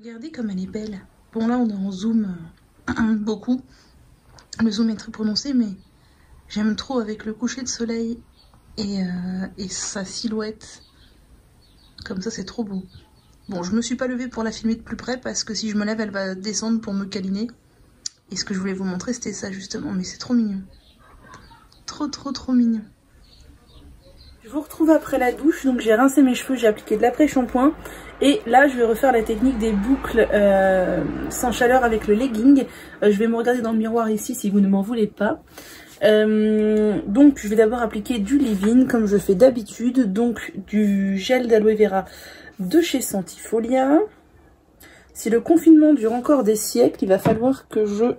Regardez comme elle est belle. Bon là on est en zoom beaucoup. Le zoom est très prononcé mais j'aime trop avec le coucher de soleil et sa silhouette. Comme ça c'est trop beau. Bon je me suis pas levée pour la filmer de plus près parce que si je me lève elle va descendre pour me câliner. Et ce que je voulais vous montrer c'était ça justement, mais c'est trop mignon. Trop mignon. Je vous retrouve après la douche, donc j'ai rincé mes cheveux, j'ai appliqué de l'après-shampoing. Et là je vais refaire la technique des boucles sans chaleur avec le legging. Je vais me regarder dans le miroir ici si vous ne m'en voulez pas. Donc je vais d'abord appliquer du leave-in comme je fais d'habitude. Donc du gel d'aloe vera de chez Sentifolia. Si le confinement dure encore des siècles, il va falloir que je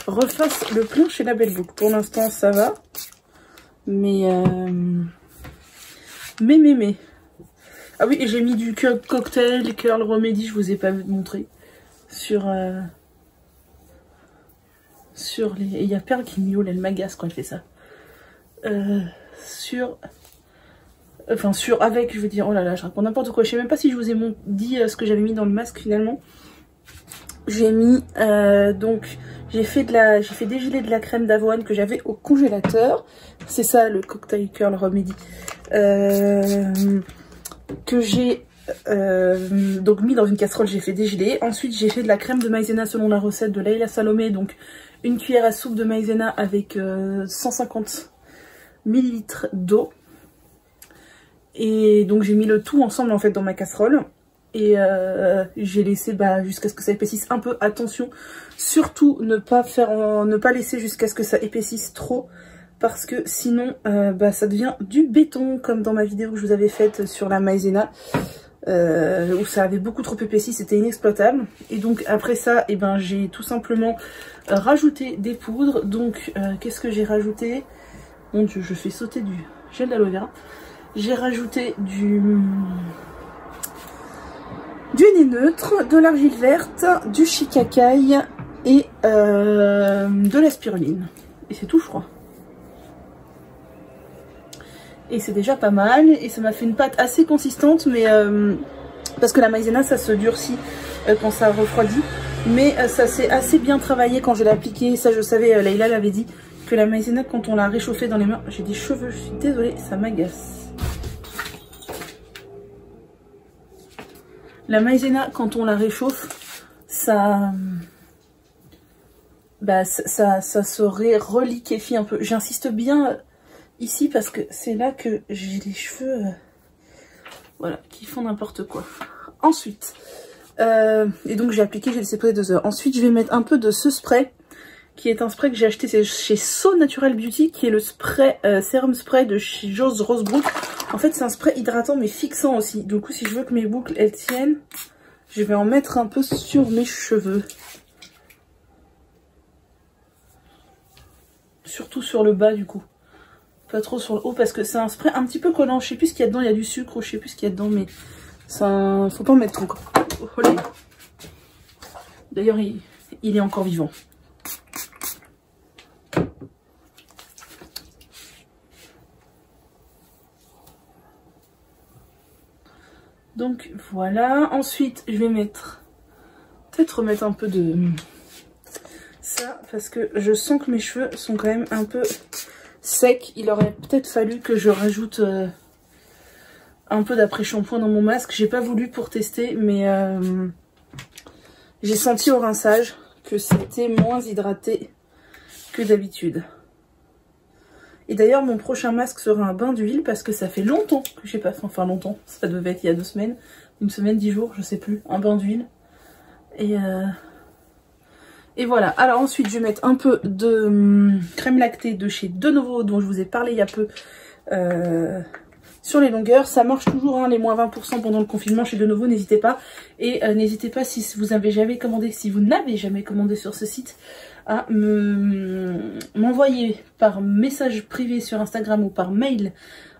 refasse le plein chez La Belle Book. Pour l'instant ça va. Mais... Ah oui, et j'ai mis du cocktail Curl Remedy, je vous ai pas montré. Sur les... Et il y a Perle qui miaule, elle m'agace quand elle fait ça. Enfin, avec, je veux dire, oh là là, je raconte n'importe quoi. Je sais même pas si je vous ai dit ce que j'avais mis dans le masque finalement. J'ai mis, donc, j'ai fait dégeler de la crème d'avoine que j'avais au congélateur. C'est ça, le cocktail Curl Remedy. Que j'ai donc mis dans une casserole, j'ai fait dégeler. Ensuite j'ai fait de la crème de maïzena selon la recette de Leila Salomé, donc une cuillère à soupe de maïzena avec 150 ml d'eau. Et donc j'ai mis le tout ensemble en fait dans ma casserole. Et j'ai laissé jusqu'à ce que ça épaississe un peu. Attention, surtout ne pas laisser jusqu'à ce que ça épaississe trop. Parce que sinon ça devient du béton, comme dans ma vidéo que je vous avais faite sur la maïzena, où ça avait beaucoup trop épaissi, c'était inexploitable. Et donc après ça, j'ai tout simplement rajouté des poudres. Donc qu'est-ce que j'ai rajouté? Mon Dieu, je fais sauter du gel d'aloe vera. J'ai rajouté du nez neutre, de l'argile verte, du shikakai et de la spiruline. Et c'est tout je crois. Et c'est déjà pas mal, et ça m'a fait une pâte assez consistante, mais parce que la maïzena ça se durcit quand ça refroidit, mais ça s'est assez bien travaillé quand je l'ai appliqué. Ça je savais, Leila l'avait dit, que la maïzena quand on l'a réchauffée dans les mains, j'ai des cheveux, je suis désolée, ça m'agace. La maïzena quand on la réchauffe, ça se reliquéfie un peu. J'insiste bien ici parce que c'est là que j'ai les cheveux voilà, qui font n'importe quoi. Ensuite, et donc j'ai appliqué, j'ai laissé poser 2 heures. Ensuite je vais mettre un peu de ce spray, qui est un spray que j'ai acheté chez So Natural Beauty, qui est le spray sérum spray de chez Joss Rosebrook. En fait c'est un spray hydratant mais fixant aussi. Du coup si je veux que mes boucles elles tiennent, je vais en mettre un peu sur mes cheveux. Surtout sur le bas du coup. Pas trop sur le haut parce que c'est un spray un petit peu collant. Je sais plus ce qu'il y a dedans, il y a du sucre ou je sais plus ce qu'il y a dedans, mais ça, faut pas en mettre trop. D'ailleurs, il est encore vivant. Donc voilà. Ensuite, je vais peut-être remettre un peu de ça parce que je sens que mes cheveux sont quand même un peu sec. Il aurait peut-être fallu que je rajoute un peu d'après-shampoing dans mon masque. J'ai pas voulu pour tester, mais j'ai senti au rinçage que c'était moins hydraté que d'habitude. Et d'ailleurs mon prochain masque sera un bain d'huile parce que ça fait longtemps que j'ai pas fait, enfin longtemps, ça devait être il y a 2 semaines, 1 semaine, 10 jours, je sais plus, un bain d'huile. Et voilà, alors ensuite je vais mettre un peu de crème lactée de chez De Novo dont je vous ai parlé il y a peu sur les longueurs. Ça marche toujours hein, les moins 20% pendant le confinement chez De Novo, n'hésitez pas. Et n'hésitez pas si vous n'avez jamais commandé sur ce site à m'envoyer par message privé sur Instagram ou par mail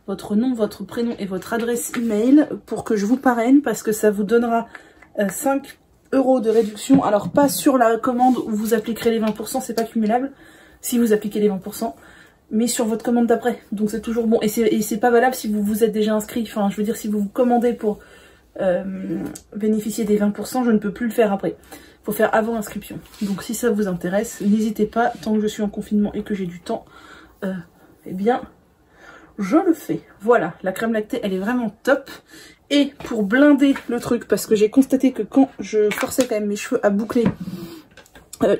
votre nom, votre prénom et votre adresse email pour que je vous parraine parce que ça vous donnera 5 € de réduction. Alors pas sur la commande où vous appliquerez les 20%, c'est pas cumulable si vous appliquez les 20%, mais sur votre commande d'après. Donc c'est toujours bon. Et c'est pas valable si vous vous êtes déjà inscrit. Enfin je veux dire si vous vous commandez pour bénéficier des 20%, je ne peux plus le faire après. Il faut faire avant inscription. Donc si ça vous intéresse, n'hésitez pas, tant que je suis en confinement et que j'ai du temps, eh bien, je le fais. Voilà, la crème lactée, elle est vraiment top. Et pour blinder le truc, parce que j'ai constaté que quand je forçais quand même mes cheveux à boucler,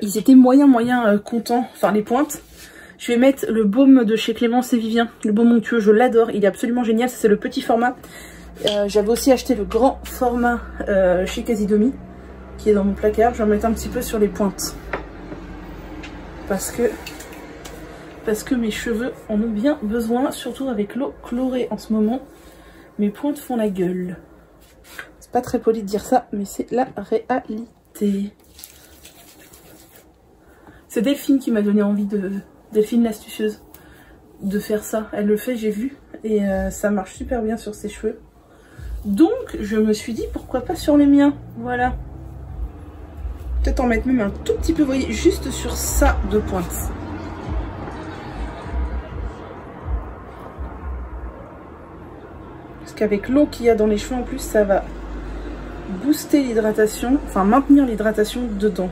ils étaient moyen contents, enfin les pointes. Je vais mettre le baume de chez Clémence et Vivien, le baume onctueux, je l'adore, il est absolument génial, c'est le petit format. J'avais aussi acheté le grand format chez Casidomi, qui est dans mon placard. Je vais en mettre un petit peu sur les pointes. Parce que mes cheveux en ont bien besoin, surtout avec l'eau chlorée en ce moment. Mes pointes font la gueule. C'est pas très poli de dire ça, mais c'est la réalité. C'est Delphine qui m'a donné envie Delphine l'astucieuse, de faire ça. Elle le fait, j'ai vu, et ça marche super bien sur ses cheveux. Donc, je me suis dit, pourquoi pas sur les miens. Voilà. Peut-être en mettre même un tout petit peu, vous voyez, juste sur ça de pointe. Parce qu'avec l'eau qu'il y a dans les cheveux, en plus, ça va booster l'hydratation, enfin maintenir l'hydratation dedans.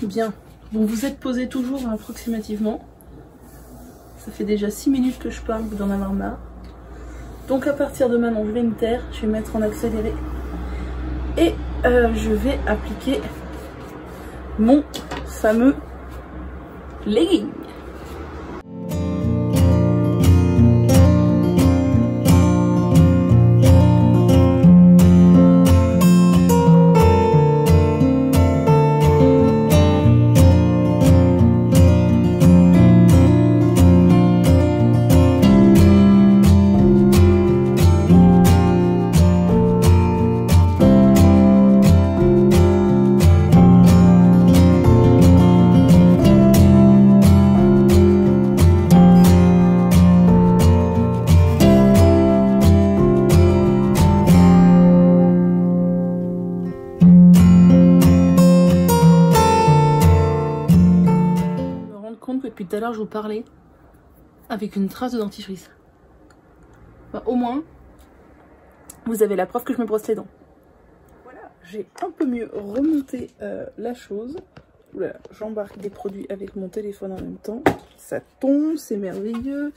Bien, bon, vous êtes posé toujours approximativement. Ça fait déjà 6 minutes que je parle, vous en avoir marre. Donc à partir de maintenant, je vais me taire, je vais mettre en accéléré. Et je vais appliquer mon fameux legging. Depuis tout à l'heure, je vous parlais avec une trace de dentifrice. Enfin, au moins, vous avez la preuve que je me brosse les dents. Voilà, j'ai un peu mieux remonté la chose. Oula, j'embarque des produits avec mon téléphone en même temps. Ça tombe, c'est merveilleux.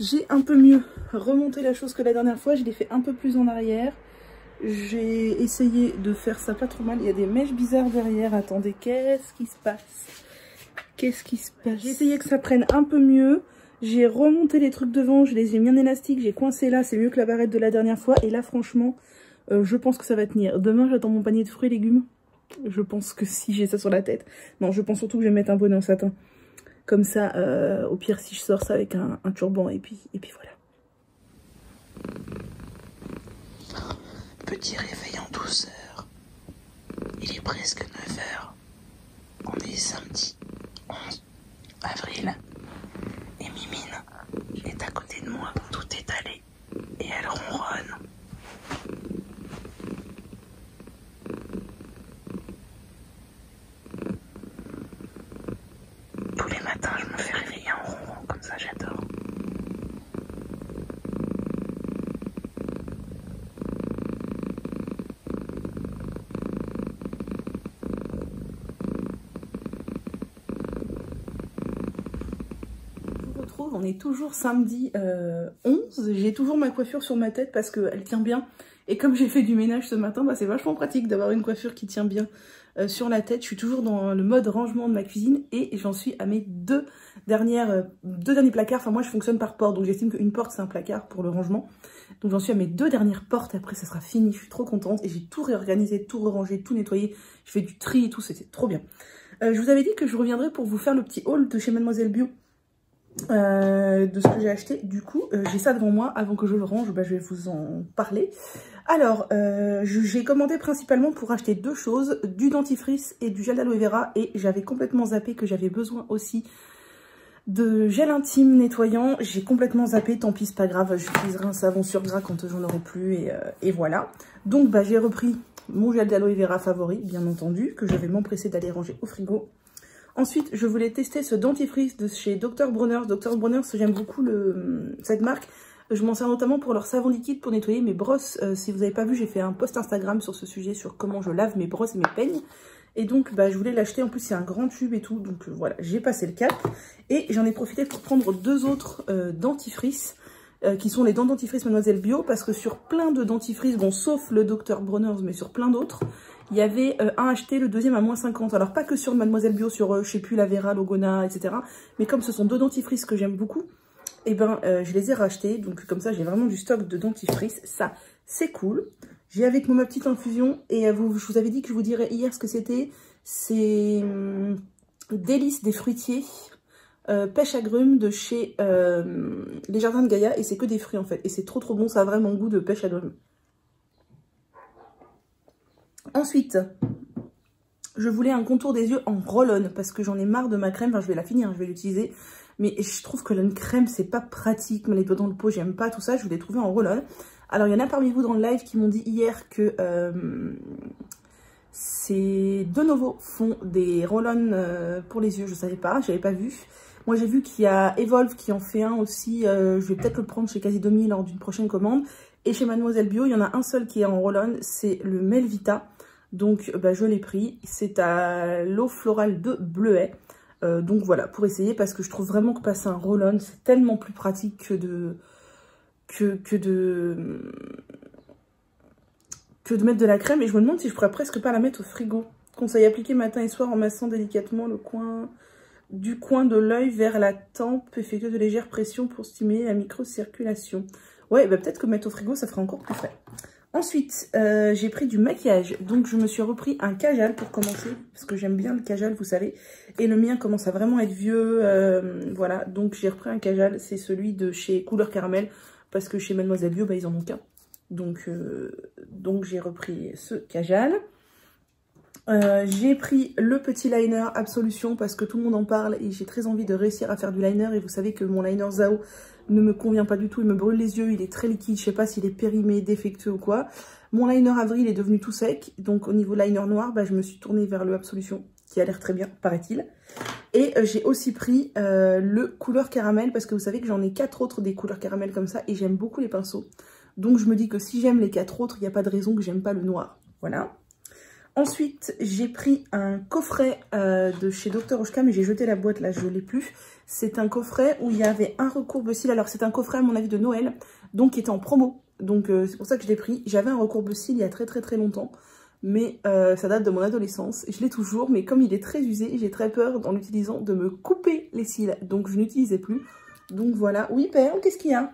J'ai un peu mieux remonté la chose que la dernière fois. Je l'ai fait un peu plus en arrière. J'ai essayé de faire ça pas trop mal. Il y a des mèches bizarres derrière. Attendez, qu'est-ce qui se passe ? Qu'est-ce qui se passe? J'ai essayé que ça prenne un peu mieux. J'ai remonté les trucs devant, je les ai mis en élastique, j'ai coincé là, c'est mieux que la barrette de la dernière fois. Et là, franchement, je pense que ça va tenir. Demain, j'attends mon panier de fruits et légumes. Je pense que si j'ai ça sur la tête. Non, je pense surtout que je vais mettre un bonnet en satin. Comme ça, au pire, si je sors ça avec un turban, et puis voilà. Petit réveil en douceur. Il est presque 9 h. On est samedi 11 avril. Et Mimine est à côté de moi. Tout est allé. Et elle ronronne. Tous les matins, je me fais réveiller en ronron. Comme ça, j'adore. On est toujours samedi 11, j'ai toujours ma coiffure sur ma tête parce qu'elle tient bien. Et comme j'ai fait du ménage ce matin, bah c'est vachement pratique d'avoir une coiffure qui tient bien sur la tête. Je suis toujours dans le mode rangement de ma cuisine et j'en suis à mes deux derniers placards. Enfin moi je fonctionne par porte, donc j'estime qu'une porte c'est un placard pour le rangement. Donc j'en suis à mes deux dernières portes, après ça sera fini, je suis trop contente. Et j'ai tout réorganisé, tout rangé, tout nettoyé. Je fais du tri et tout, c'était trop bien. Je vous avais dit que je reviendrai pour vous faire le petit haul de chez Mademoiselle Bio. De ce que j'ai acheté. Du coup j'ai ça devant moi. Avant que je le range, bah, je vais vous en parler. Alors j'ai commandé principalement pour acheter deux choses, du dentifrice et du gel d'aloe vera, et j'avais complètement zappé que j'avais besoin aussi de gel intime nettoyant. J'ai complètement zappé, tant pis, c'est pas grave, j'utiliserai un savon sur gras quand j'en aurai plus et voilà. Donc bah, j'ai repris mon gel d'aloe vera favori, bien entendu, que je vais m'empresser d'aller ranger au frigo. Ensuite, je voulais tester ce dentifrice de chez Dr. Bronner's. Dr. Bronner's, j'aime beaucoup cette marque. Je m'en sers notamment pour leur savon liquide pour nettoyer mes brosses. Si vous n'avez pas vu, j'ai fait un post Instagram sur ce sujet, sur comment je lave mes brosses et mes peignes. Et donc, bah, je voulais l'acheter. En plus, c'est un grand tube et tout. Donc, voilà, j'ai passé le cap. Et j'en ai profité pour prendre 2 autres dentifrices, qui sont les dents dentifrice Mademoiselle Bio. Parce que sur plein de dentifrices, bon, sauf le Dr. Bronner's, mais sur plein d'autres, il y avait un acheté, le deuxième à moins 50. Alors, pas que sur Mademoiselle Bio, sur, je sais plus, la Vera, Logona, etc. Mais comme ce sont 2 dentifrices que j'aime beaucoup, et ben, je les ai rachetés. Donc, comme ça, j'ai vraiment du stock de dentifrice. Ça, c'est cool. J'ai avec moi ma petite infusion. Et je vous avais dit que je vous dirais hier ce que c'était. C'est Délices des fruitiers. Pêche agrumes de chez les Jardins de Gaïa. Et c'est que des fruits, en fait. Et c'est trop trop bon. Ça a vraiment goût de pêche agrumes. Ensuite, je voulais un contour des yeux en roll-on parce que j'en ai marre de ma crème. Enfin, je vais la finir, je vais l'utiliser. Mais je trouve que une crème, c'est pas pratique. Mais les doigts dans le pot, j'aime pas tout ça. Je voulais trouver en roll-on. Alors, il y en a parmi vous dans le live qui m'ont dit hier que ces De Novo font des roll-on pour les yeux. Je savais pas, j'avais pas vu. Moi, j'ai vu qu'il y a Evolve qui en fait un aussi. Je vais peut-être le prendre chez Casidomi lors d'une prochaine commande. Et chez Mademoiselle Bio, il y en a un seul qui est en roll-on, c'est le Melvita. Donc, bah, je l'ai pris. C'est à l'eau florale de Bleuet. Donc voilà, pour essayer, parce que je trouve vraiment que passer un roll-on, c'est tellement plus pratique que de mettre de la crème. Et je me demande si je pourrais presque pas la mettre au frigo. Conseil appliqué matin et soir en massant délicatement le coin de l'œil vers la tempe. Effectuer de légères pressions pour stimuler la microcirculation. Ouais, bah peut-être que mettre au frigo, ça fera encore plus frais. Ensuite, j'ai pris du maquillage. Donc, je me suis repris un Kajal pour commencer. Parce que j'aime bien le Kajal, vous savez. Et le mien commence à vraiment être vieux. Voilà, donc j'ai repris un Kajal. C'est celui de chez Couleur Caramel. Parce que chez Mademoiselle Bio, bah, ils en ont qu'un. Donc j'ai repris ce Kajal. J'ai pris le petit liner Absolution parce que tout le monde en parle. Et j'ai très envie de réussir à faire du liner. Et vous savez que mon liner Zao ne me convient pas du tout, il me brûle les yeux, il est très liquide, je sais pas s'il est périmé, défectueux ou quoi. Mon liner Avril est devenu tout sec, donc au niveau liner noir, bah, je me suis tournée vers le Absolution, qui a l'air très bien, paraît-il. Et j'ai aussi pris le couleur caramel, parce que vous savez que j'en ai 4 autres des couleurs caramel comme ça, et j'aime beaucoup les pinceaux. Donc je me dis que si j'aime les 4 autres, il n'y a pas de raison que j'aime pas le noir. Voilà. Ensuite, j'ai pris un coffret de chez Dr. Oshka, mais j'ai jeté la boîte, là, je ne l'ai plus. C'est un coffret où il y avait un recourbe-cils. Alors, c'est un coffret, à mon avis, de Noël, donc qui était en promo. Donc, c'est pour ça que je l'ai pris. J'avais un recourbe-cils il y a très longtemps, mais ça date de mon adolescence. Je l'ai toujours, mais comme il est très usé, j'ai très peur, en l'utilisant, de me couper les cils. Donc, je n'utilisais plus. Donc, voilà. Oui, Père, qu'est-ce qu'il y a?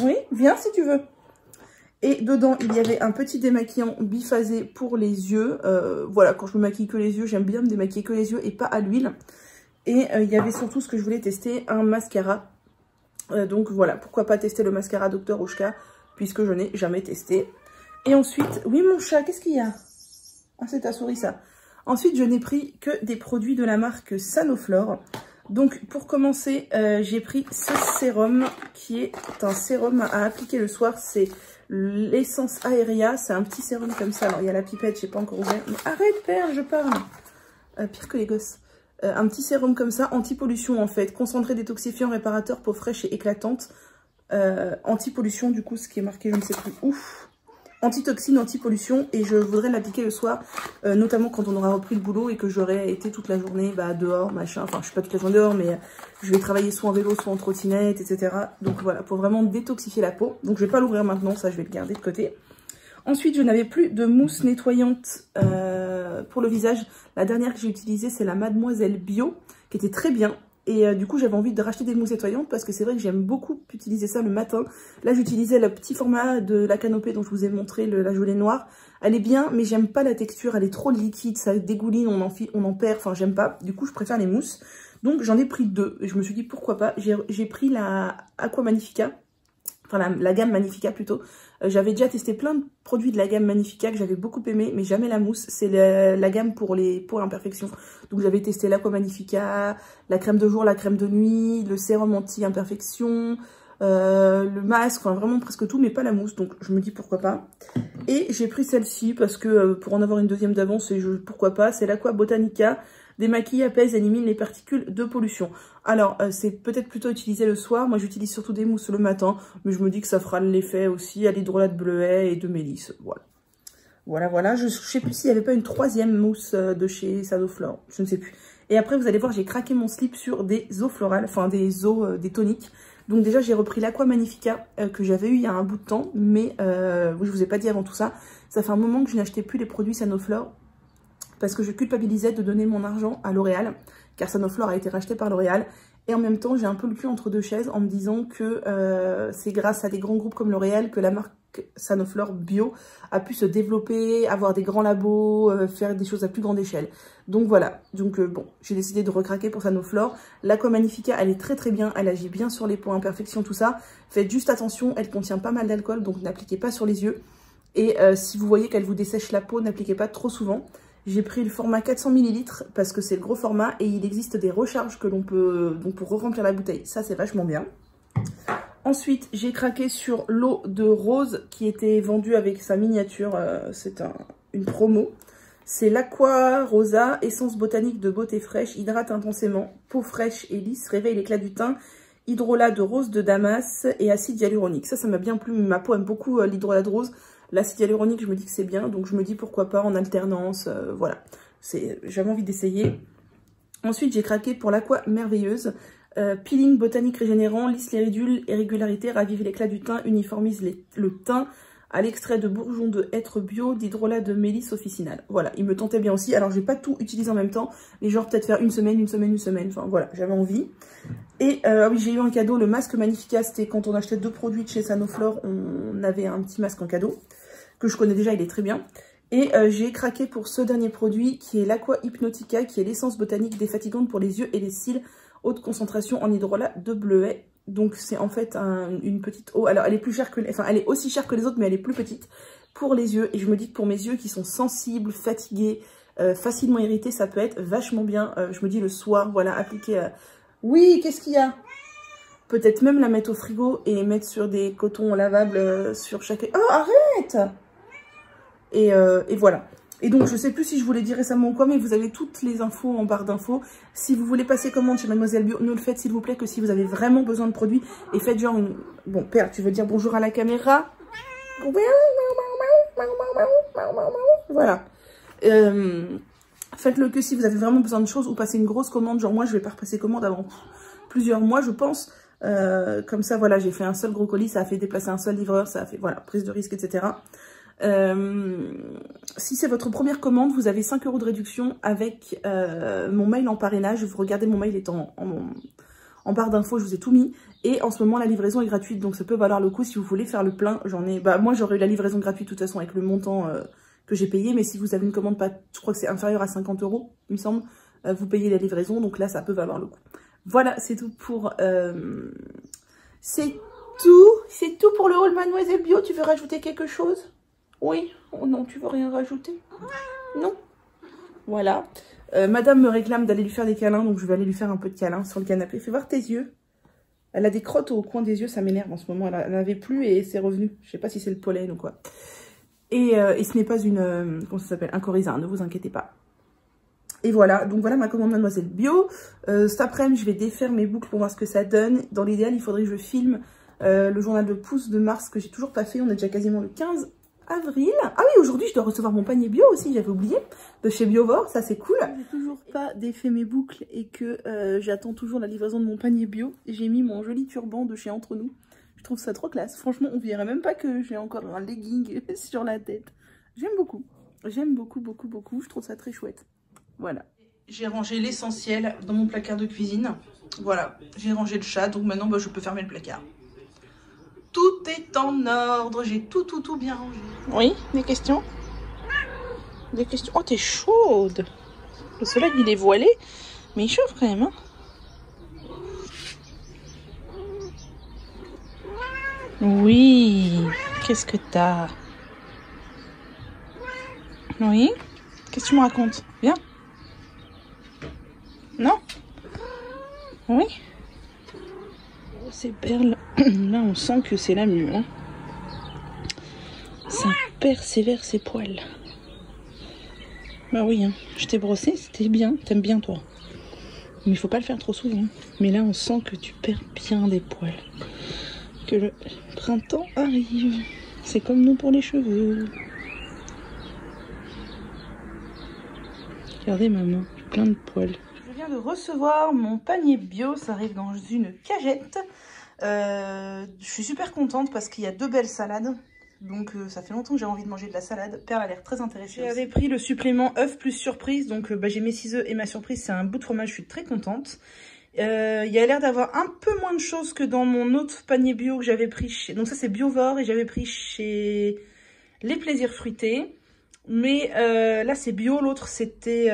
Oui, viens si tu veux. Et dedans, il y avait un petit démaquillant biphasé pour les yeux. Voilà, quand je me maquille que les yeux, j'aime bien me démaquiller que les yeux et pas à l'huile. Et il y avait surtout ce que je voulais tester, un mascara. Donc voilà, pourquoi pas tester le mascara Dr. Oshka, puisque je n'ai jamais testé. Et ensuite, oui mon chat, qu'est-ce qu'il y a? Ah, c'est ta souris ça. Ensuite, je n'ai pris que des produits de la marque Sanoflore. Donc pour commencer, j'ai pris ce sérum, qui est un sérum à appliquer le soir. C'est l'essence Aeria, c'est un petit sérum comme ça. Alors il y a la pipette, je sais pas encore ouvert. Mais arrête Père, je parle. Pire que les gosses. Un petit sérum comme ça, anti-pollution en fait. Concentré détoxifiant, réparateur, peau fraîche et éclatante. Anti-pollution du coup, ce qui est marqué, je ne sais plus. Ouf. Antitoxine, anti-pollution. Et je voudrais l'appliquer le soir, notamment quand on aura repris le boulot et que j'aurai été toute la journée dehors, machin. Enfin, je suis pas toute la journée dehors, mais je vais travailler soit en vélo, soit en trottinette, etc. Donc voilà, pour vraiment détoxifier la peau. Donc je vais pas l'ouvrir maintenant, ça je vais le garder de côté. Ensuite, je n'avais plus de mousse nettoyante pour le visage. La dernière que j'ai utilisée, c'est la Mademoiselle Bio, qui était très bien. Et du coup, j'avais envie de racheter des mousses nettoyantes parce que c'est vrai que j'aime beaucoup utiliser ça le matin. Là, j'utilisais le petit format de la Canopée dont je vous ai montré, la gelée noire. Elle est bien, mais j'aime pas la texture. Elle est trop liquide, ça dégouline, on en perd. Enfin, j'aime pas. Du coup, je préfère les mousses. Donc, j'en ai pris 2. Et je me suis dit, pourquoi pas. J'ai pris la Aqua Magnifica. enfin la gamme Magnifica plutôt. J'avais déjà testé plein de produits de la gamme Magnifica que j'avais beaucoup aimé, mais jamais la mousse. C'est la gamme pour les peaux imperfections. Donc j'avais testé l'Aqua Magnifica, la crème de jour, la crème de nuit, le sérum anti-imperfection, le masque, enfin vraiment presque tout, mais pas la mousse. Donc je me dis pourquoi pas. Et j'ai pris celle-ci parce que pour en avoir une deuxième d'avance, pourquoi pas. C'est l'Aqua Botanica. Démaquille, apaise, élimine les particules de pollution. Alors, c'est peut-être plutôt utilisé le soir. Moi, j'utilise surtout des mousses le matin. Mais je me dis que ça fera l'effet aussi à l'hydrolat de bleuet et de mélisse. Voilà. Voilà. Je ne sais plus s'il n'y avait pas une troisième mousse de chez Sanoflore. Je ne sais plus. Et après, vous allez voir, j'ai craqué mon slip sur des eaux florales. Enfin, des eaux, des toniques. Donc déjà, j'ai repris l'Aqua Magnifica que j'avais eu il y a un bout de temps. Mais je ne vous ai pas dit avant tout ça. Ça fait un moment que je n'achetais plus les produits Sanoflore. Parce que je culpabilisais de donner mon argent à L'Oréal, car Sanoflore a été racheté par L'Oréal. Et en même temps, j'ai un peu le cul entre deux chaises en me disant que c'est grâce à des grands groupes comme L'Oréal que la marque Sanoflore Bio a pu se développer, avoir des grands labos, faire des choses à plus grande échelle. Donc voilà, bon, j'ai décidé de recraquer pour Sanoflore. L'Aqua Magnifica, elle est très très bien, elle agit bien sur les points imperfections, tout ça. Faites juste attention, elle contient pas mal d'alcool, donc n'appliquez pas sur les yeux. Et si vous voyez qu'elle vous dessèche la peau, n'appliquez pas trop souvent. J'ai pris le format 400 ml parce que c'est le gros format et il existe des recharges que l'on peut, donc pour re-remplir la bouteille. Ça, c'est vachement bien. Ensuite, j'ai craqué sur l'eau de rose qui était vendue avec sa miniature. C'est une promo. C'est l'Aqua Rosa, essence botanique de beauté fraîche, hydrate intensément, peau fraîche et lisse, réveille l'éclat du teint, hydrolat de rose de Damas et acide hyaluronique. Ça m'a bien plu. Ma peau aime beaucoup l'hydrolat de rose. L'acide hyaluronique, je me dis que c'est bien, donc je me dis pourquoi pas en alternance, voilà. J'avais envie d'essayer. Ensuite, j'ai craqué pour l'Aqua Merveilleuse. Peeling botanique régénérant, lisse les ridules, irrégularités, ravive l'éclat du teint, uniformise le teint à l'extrait de bourgeons de hêtre bio, d'hydrolat de mélisse officinale. Voilà, il me tentait bien aussi. Alors, je vais pas tout utiliser en même temps, mais genre peut-être faire une semaine. Enfin, voilà, j'avais envie. Et oui, j'ai eu un cadeau, le masque Magnifica. C'était quand on achetait 2 produits de chez Sanoflore, on avait un petit masque en cadeau, que je connais déjà, il est très bien. Et j'ai craqué pour ce dernier produit, qui est l'Aqua Hypnotica, qui est l'essence botanique défatigante pour les yeux et les cils, haute concentration en hydrolat de bleuet. Donc c'est en fait une petite eau. Alors elle est plus chère que, enfin elle est aussi chère que les autres, mais elle est plus petite pour les yeux. Et je me dis que pour mes yeux qui sont sensibles, fatigués, facilement irrités, ça peut être vachement bien. Je me dis le soir, voilà, appliquer. Oui, qu'est-ce qu'il y a? Peut-être même la mettre au frigo et mettre sur des cotons lavables sur chaque. Oh arrête! Et voilà. Et donc, je sais plus si je vous l'ai dit récemment ou quoi, mais vous avez toutes les infos en barre d'infos. Si vous voulez passer commande chez Mademoiselle Bio, ne le faites s'il vous plaît que si vous avez vraiment besoin de produits. Et faites genre une... Bon, Père, tu veux dire bonjour à la caméra? Voilà. Faites-le que si vous avez vraiment besoin de choses ou passez une grosse commande. Genre moi, je vais pas repasser commande avant plusieurs mois, je pense. Comme ça, voilà, j'ai fait un seul gros colis, ça a fait déplacer un seul livreur, ça a fait, voilà, prise de risque, etc. Si c'est votre première commande, vous avez 5 € de réduction avec mon mail en parrainage. Vous regardez, mon mail est en barre d'infos, je vous ai tout mis. Et en ce moment, la livraison est gratuite, donc ça peut valoir le coup si vous voulez faire le plein. J'en ai, moi j'aurais eu la livraison gratuite de toute façon avec le montant que j'ai payé, mais si vous avez une commande, je crois que c'est inférieur à 50 €, il me semble, vous payez la livraison, donc là ça peut valoir le coup. Voilà, c'est tout pour... c'est tout pour le haul Mademoiselle Bio. Tu veux rajouter quelque chose? Oui? Oh non, tu veux rien rajouter? Non? Voilà. Madame me réclame d'aller lui faire des câlins, donc je vais aller lui faire un peu de câlins sur le canapé. Fais voir tes yeux. Elle a des crottes au coin des yeux, ça m'énerve en ce moment. Elle n'avait plus et c'est revenu. Je sais pas si c'est le pollen ou quoi. Et ce n'est pas une... comment ça s'appelle? Un coryza, ne vous inquiétez pas. Et voilà, donc voilà ma commande Mademoiselle Bio. Cet après-midi, je vais défaire mes boucles pour voir ce que ça donne. Dans l'idéal, il faudrait que je filme le journal de pouce de mars que j'ai toujours pas fait. On est déjà quasiment le 15 avril. Ah oui, aujourd'hui, je dois recevoir mon panier bio aussi, j'avais oublié, de chez Biovore, ça c'est cool. J'ai toujours pas défait mes boucles et que j'attends toujours la livraison de mon panier bio. J'ai mis mon joli turban de chez Entre Nous. Je trouve ça trop classe. Franchement, on verrait même pas que j'ai encore un legging sur la tête. J'aime beaucoup. J'aime beaucoup, beaucoup, beaucoup. Je trouve ça très chouette. Voilà. J'ai rangé l'essentiel dans mon placard de cuisine. Voilà. J'ai rangé le chat, donc maintenant, je peux fermer le placard. Tout est en ordre. J'ai tout bien rangé. Oui, des questions? Des questions? Oh, t'es chaude. Le soleil, il est voilé, mais il chauffe quand même, hein. Oui, qu'est-ce que t'as? Oui? Qu'est-ce que tu me racontes? Viens. Non? Oui? Oh, ces perles, là on sent que c'est la mue. Hein. Ça persévère ses poils. Bah oui, hein. Je t'ai brossé, c'était bien. T'aimes bien toi. Mais il faut pas le faire trop souvent. Mais là on sent que tu perds bien des poils. Que le printemps arrive. C'est comme nous pour les cheveux. Regardez ma main, j'ai plein de poils. Je viens de recevoir mon panier bio, ça arrive dans une cagette. Je suis super contente parce qu'il y a 2 belles salades. Donc ça fait longtemps que j'ai envie de manger de la salade. Perle a l'air très intéressée. J'avais pris le supplément œuf plus surprise. Donc j'ai mes 6 œufs et ma surprise c'est un bout de fromage. Je suis très contente. Il y a l'air d'avoir un peu moins de choses que dans mon autre panier bio que j'avais pris chez... Donc ça c'est Biovore et j'avais pris chez Les Plaisirs Fruités. Mais là c'est bio, l'autre c'était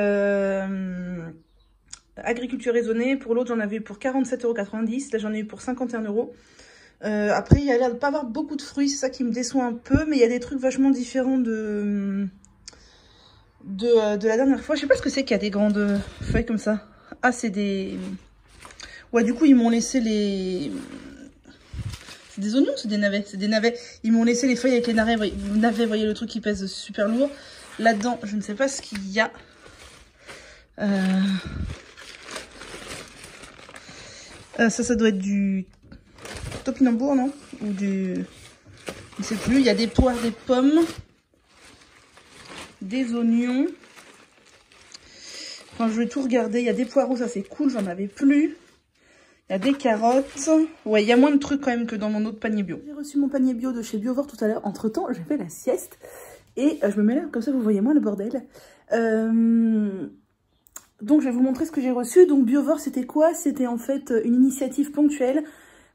agriculture raisonnée. Pour l'autre j'en avais eu pour 47,90 €. Là j'en ai eu pour 51 €. Après il y a l'air de pas avoir beaucoup de fruits, c'est ça qui me déçoit un peu. Mais il y a des trucs vachement différents de la dernière fois. Je sais pas ce que c'est qu'il y a des grandes feuilles comme ça. Ah c'est des... Ouais du coup ils m'ont laissé les... C'est des oignons, c'est des navets, c'est des navets. Ils m'ont laissé les feuilles avec les navets, vous voyez le truc qui pèse super lourd. Là-dedans, je ne sais pas ce qu'il y a. Ça doit être du topinambour, non? Ou du... Je ne sais plus. Il y a des poires, des pommes, des oignons. Enfin, je vais tout regarder. Il y a des poireaux, ça c'est cool, j'en avais plus. Il y a des carottes. Ouais, il y a moins de trucs quand même que dans mon autre panier bio. J'ai reçu mon panier bio de chez Biovore tout à l'heure. Entre temps, j'ai fait la sieste. Et je me mets là, comme ça vous voyez moins le bordel. Donc je vais vous montrer ce que j'ai reçu. Donc Biovore, c'était quoi? C'était en fait une initiative ponctuelle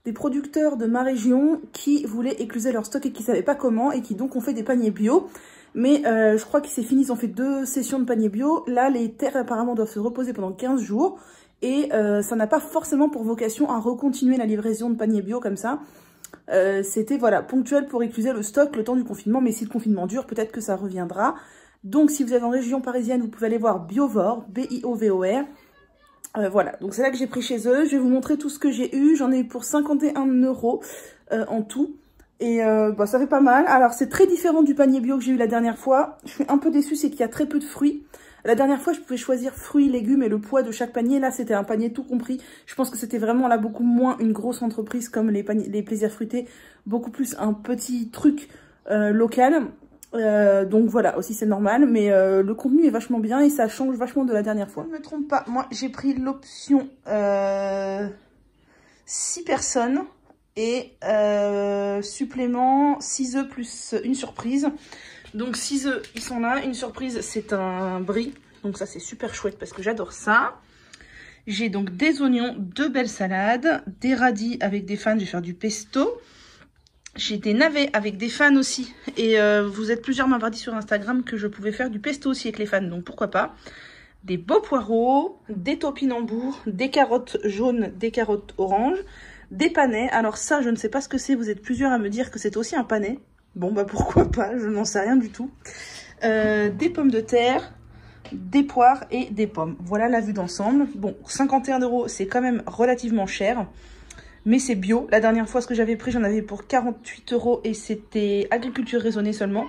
des producteurs de ma région qui voulaient écluser leur stock et qui ne savaient pas comment. Et qui donc ont fait des paniers bio. Mais je crois que c'est fini, ils ont fait 2 sessions de paniers bio. Là, les terres apparemment doivent se reposer pendant 15 jours. Et ça n'a pas forcément pour vocation à recontinuer la livraison de paniers bio comme ça. C'était voilà ponctuel pour écluser le stock le temps du confinement. Mais si le confinement dure, peut-être que ça reviendra. Donc si vous êtes en région parisienne, vous pouvez aller voir Biovore, B-I-O-V-O-R. Voilà, donc c'est là que j'ai pris chez eux. Je vais vous montrer tout ce que j'ai eu. J'en ai eu pour 51 € en tout. Et bah, ça fait pas mal. Alors c'est très différent du panier bio que j'ai eu la dernière fois. Je suis un peu déçue, c'est qu'il y a très peu de fruits. La dernière fois, je pouvais choisir fruits, légumes et le poids de chaque panier. Là, c'était un panier tout compris. Je pense que c'était vraiment là beaucoup moins une grosse entreprise comme les plaisirs fruités. Beaucoup plus un petit truc local. Donc voilà, aussi c'est normal. Mais le contenu est vachement bien et ça change vachement de la dernière fois. Je ne me trompe pas, moi j'ai pris l'option 6 personnes. Et supplément 6 œufs plus une surprise. Donc 6 œufs, ils sont là. Une surprise, c'est un brie. Donc ça, c'est super chouette parce que j'adore ça. J'ai donc des oignons, 2 belles salades. Des radis avec des fans, je vais faire du pesto. J'ai des navets avec des fans aussi. Et vous êtes plusieurs à m'avoir dit sur Instagram que je pouvais faire du pesto aussi avec les fans. Donc pourquoi pas. Des beaux poireaux, des topinambours, des carottes jaunes, des carottes oranges. Des panais, alors ça je ne sais pas ce que c'est, vous êtes plusieurs à me dire que c'est aussi un panais. Bon bah pourquoi pas, je n'en sais rien du tout. Des pommes de terre, des poires et des pommes. Voilà la vue d'ensemble. Bon, 51 € c'est quand même relativement cher, mais c'est bio. La dernière fois ce que j'avais pris j'en avais pour 48 € et c'était agriculture raisonnée seulement.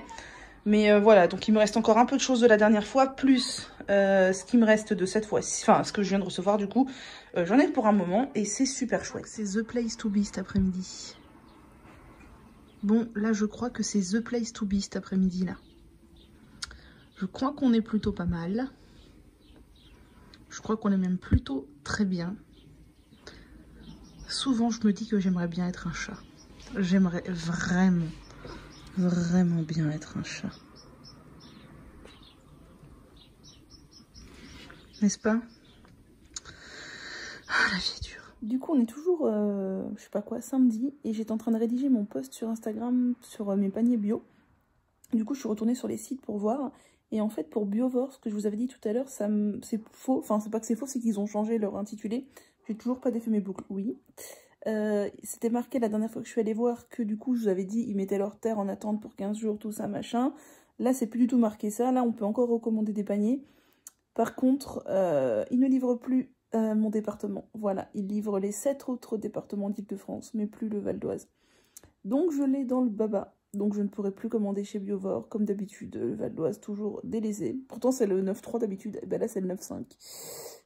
Mais voilà, donc il me reste encore un peu de choses de la dernière fois, plus ce qui me reste de cette fois-ci, enfin ce que je viens de recevoir du coup. J'en ai pour un moment et c'est super chouette. C'est The Place to Be cet après-midi. Bon, là je crois que c'est The Place to Be cet après-midi là. Je crois qu'on est plutôt pas mal. Je crois qu'on est même plutôt très bien. Souvent je me dis que j'aimerais bien être un chat. J'aimerais vraiment bien être un chat. N'est-ce pas? Ah, la vie est dure. Du coup, on est toujours, je sais pas quoi, samedi. Et j'étais en train de rédiger mon post sur Instagram sur mes paniers bio. Du coup, je suis retournée sur les sites pour voir. Et en fait, pour Biovore, ce que je vous avais dit tout à l'heure, c'est faux. Enfin, c'est pas que c'est faux, c'est qu'ils ont changé leur intitulé. J'ai toujours pas défait mes boucles, oui. C'était marqué la dernière fois que je suis allée voir que du coup, je vous avais dit, ils mettaient leur terre en attente pour 15 jours, tout ça, machin. Là, c'est plus du tout marqué ça. Là, on peut encore recommander des paniers. Par contre, ils ne livrent plus mon département. Voilà, ils livrent les 7 autres départements d'Île-de-France, mais plus le Val d'Oise. Donc, je l'ai dans le baba. Donc, je ne pourrai plus commander chez Biovore, comme d'habitude. Le Val d'Oise, toujours délaissé. Pourtant, c'est le 9,3 d'habitude. Ben là, c'est le 9,5.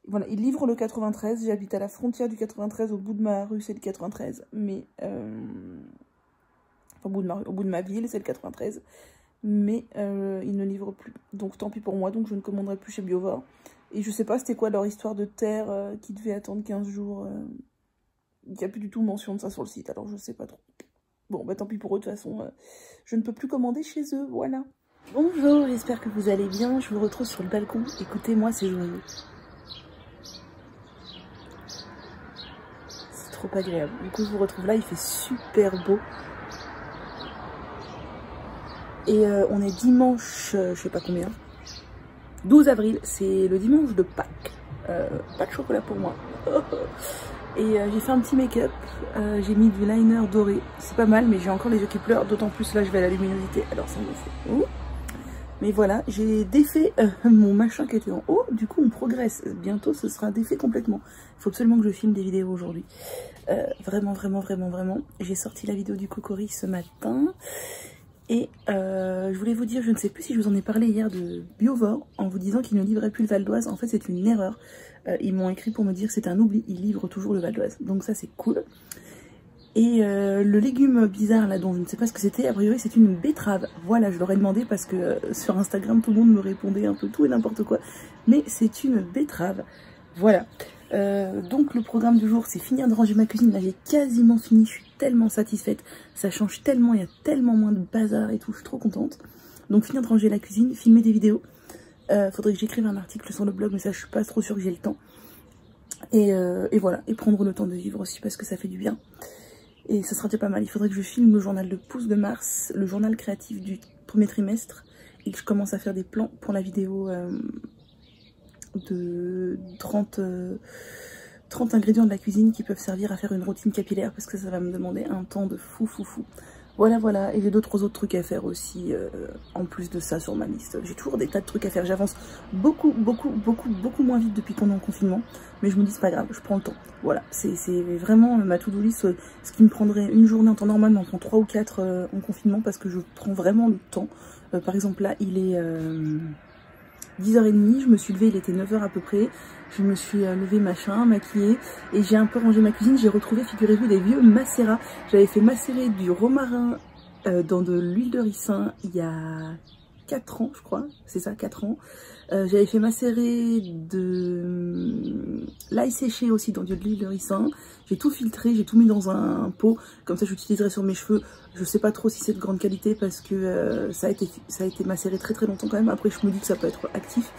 Voilà, ils livrent le 93. J'habite à la frontière du 93. Au bout de ma rue, c'est le 93. Mais... Enfin, au bout de ma ville, c'est le 93. Mais ils ne livrent plus. Donc, tant pis pour moi. Donc, je ne commanderai plus chez Biovore. Et je sais pas c'était quoi leur histoire de terre qui devait attendre 15 jours. Il n'y a plus du tout mention de ça sur le site. Alors, je sais pas trop. Bon, bah tant pis pour eux, de toute façon, je ne peux plus commander chez eux, voilà. Bonjour, j'espère que vous allez bien. Je vous retrouve sur le balcon. Écoutez-moi, c'est joyeux. C'est trop agréable. Du coup, je vous retrouve là, il fait super beau. Et on est dimanche, je sais pas combien. 12 avril, c'est le dimanche de Pâques. Pas de chocolat pour moi. Et j'ai fait un petit make-up, j'ai mis du liner doré, c'est pas mal, mais j'ai encore les yeux qui pleurent, d'autant plus là je vais à la luminosité, alors ça me fait ouh. Mais voilà, j'ai défait mon machin qui était en haut, du coup on progresse, bientôt ce sera défait complètement. Il faut absolument que je filme des vidéos aujourd'hui, vraiment, j'ai sorti la vidéo du Cocori ce matin, et je voulais vous dire, je ne sais plus si je vous en ai parlé hier de Biovore, en vous disant qu'ils ne livraient plus le Val d'Oise, en fait c'est une erreur. Ils m'ont écrit pour me dire que c'est un oubli, ils livrent toujours le Val d'Oise, donc ça c'est cool. Et le légume bizarre là dont je ne sais pas ce que c'était, a priori c'est une betterave. Voilà, je leur ai demandé parce que sur Instagram tout le monde me répondait un peu tout et n'importe quoi, mais c'est une betterave. Voilà, donc le programme du jour c'est finir de ranger ma cuisine, là j'ai quasiment fini, je suis tellement satisfaite, ça change tellement, il y a tellement moins de bazar et tout, je suis trop contente. Donc finir de ranger la cuisine, filmer des vidéos. Faudrait que j'écrive un article sur le blog, mais ça je suis pas trop sûre que j'ai le temps. Et voilà, et prendre le temps de vivre aussi parce que ça fait du bien. Et ça sera déjà pas mal. Il faudrait que je filme le journal de pouce de mars, le journal créatif du premier trimestre, et que je commence à faire des plans pour la vidéo de 30 ingrédients de la cuisine qui peuvent servir à faire une routine capillaire parce que ça va me demander un temps de fou. Voilà, et j'ai d'autres autres trucs à faire aussi, en plus de ça sur ma liste. J'ai toujours des tas de trucs à faire, j'avance beaucoup moins vite depuis qu'on est en confinement, mais je me dis c'est pas grave, je prends le temps. Voilà, c'est vraiment ma to-do list, ce qui me prendrait une journée en temps normal, m'en prend 3 ou 4 en confinement, parce que je prends vraiment le temps. Par exemple là, il est 10h30, je me suis levée, il était 9h à peu près. Je me suis levée, machin, maquillée, et j'ai un peu rangé ma cuisine. J'ai retrouvé, figurez-vous, des vieux macérats. J'avais fait macérer du romarin dans de l'huile de ricin il y a 4 ans, je crois. C'est ça, 4 ans. J'avais fait macérer de l'ail séché aussi dans de l'huile de ricin. J'ai tout filtré, j'ai tout mis dans un pot. Comme ça, j'utiliserai sur mes cheveux. Je sais pas trop si c'est de grande qualité parce que ça a été macéré très longtemps quand même. Après, je me dis que ça peut être actif.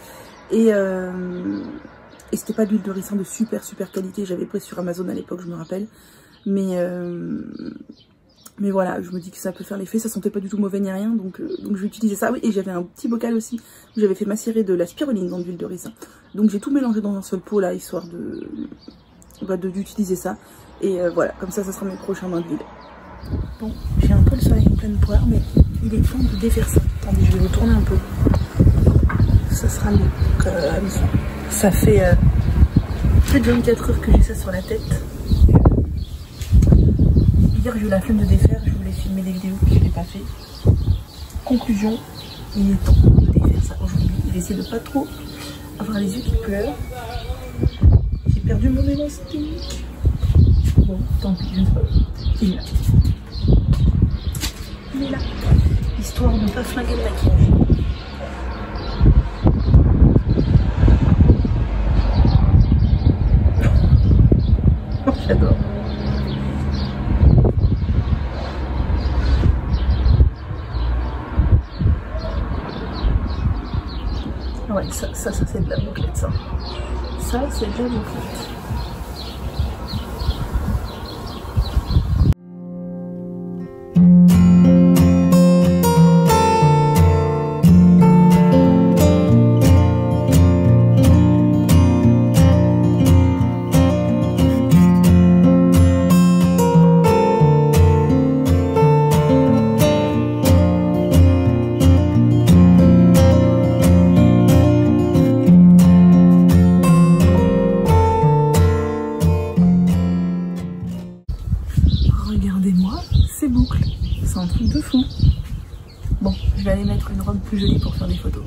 Et c'était pas de l'huile de ricin de super qualité, j'avais pris sur Amazon à l'époque, je me rappelle. Mais voilà, je me dis que ça peut faire l'effet, ça sentait pas du tout mauvais ni rien, donc je vais utiliser ça. Oui, et j'avais un petit bocal aussi, où j'avais fait macérer de la spiruline dans de l'huile de ricin. Donc j'ai tout mélangé dans un seul pot là, histoire d'utiliser ça. Et voilà, comme ça sera mes prochains bains d'huile. Bon, j'ai un peu le soleil en pleine poire, mais il est temps de défaire ça. Attendez, je vais vous tourner un peu. Ça sera mieux comme ça. Ça fait plus de 24 heures que j'ai ça sur la tête. Hier j'ai eu la flemme de défaire, je voulais filmer des vidéos que je n'ai pas fait. Conclusion, il est temps de défaire ça aujourd'hui. Je vais essayer de pas trop avoir les yeux qui pleurent. J'ai perdu mon élastique. Bon, tant pis, je ne sais pas. Il est là. Il est là. Histoire de ne pas flinguer le maquillage. J'adore. Ouais, ça c'est de la bouclette, ça. Ça, c'est de la bouclette. plus joli pour faire des photos.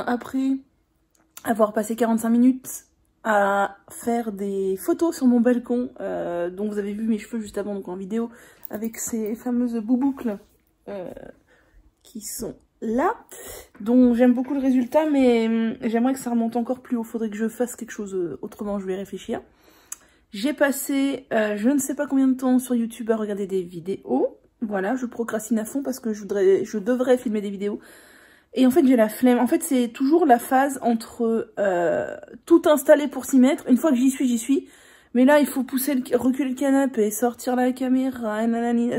Après avoir passé 45 minutes à faire des photos sur mon balcon, dont vous avez vu mes cheveux juste avant, donc en vidéo, avec ces fameuses bouboucles qui sont là, dont j'aime beaucoup le résultat, mais j'aimerais que ça remonte encore plus haut. Faudrait que je fasse quelque chose autrement, je vais réfléchir. J'ai passé je ne sais pas combien de temps sur YouTube à regarder des vidéos. Voilà, je procrastine à fond parce que je devrais filmer des vidéos. Et en fait, j'ai la flemme. En fait, c'est toujours la phase entre tout installer pour s'y mettre. Une fois que j'y suis. Mais là, il faut reculer le canapé, sortir la caméra.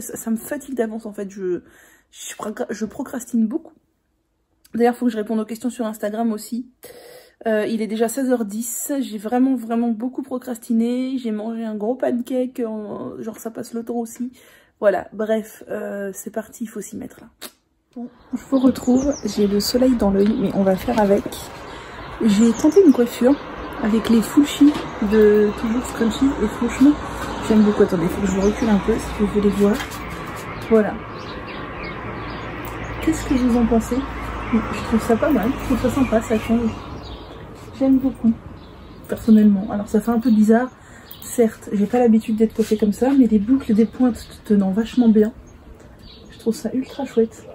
Ça me fatigue d'avance, en fait. Je procrastine beaucoup. D'ailleurs, il faut que je réponde aux questions sur Instagram aussi. Il est déjà 16h10. J'ai vraiment beaucoup procrastiné. J'ai mangé un gros pancake. Genre, ça passe le temps aussi. Voilà, bref, c'est parti, il faut s'y mettre là. Bon, je vous retrouve, j'ai le soleil dans l'œil, mais on va faire avec. J'ai tenté une coiffure avec les fushis de Toujours Scrunchy et franchement, j'aime beaucoup. Attendez, il faut que je recule un peu si vous voulez voir. Voilà. Qu'est-ce que vous en pensez? Je trouve ça pas mal, je trouve ça sympa, ça change. J'aime beaucoup, personnellement. Alors ça fait un peu bizarre, certes, j'ai pas l'habitude d'être coiffée comme ça, mais les boucles des pointes tenant vachement bien. Je trouve ça ultra chouette.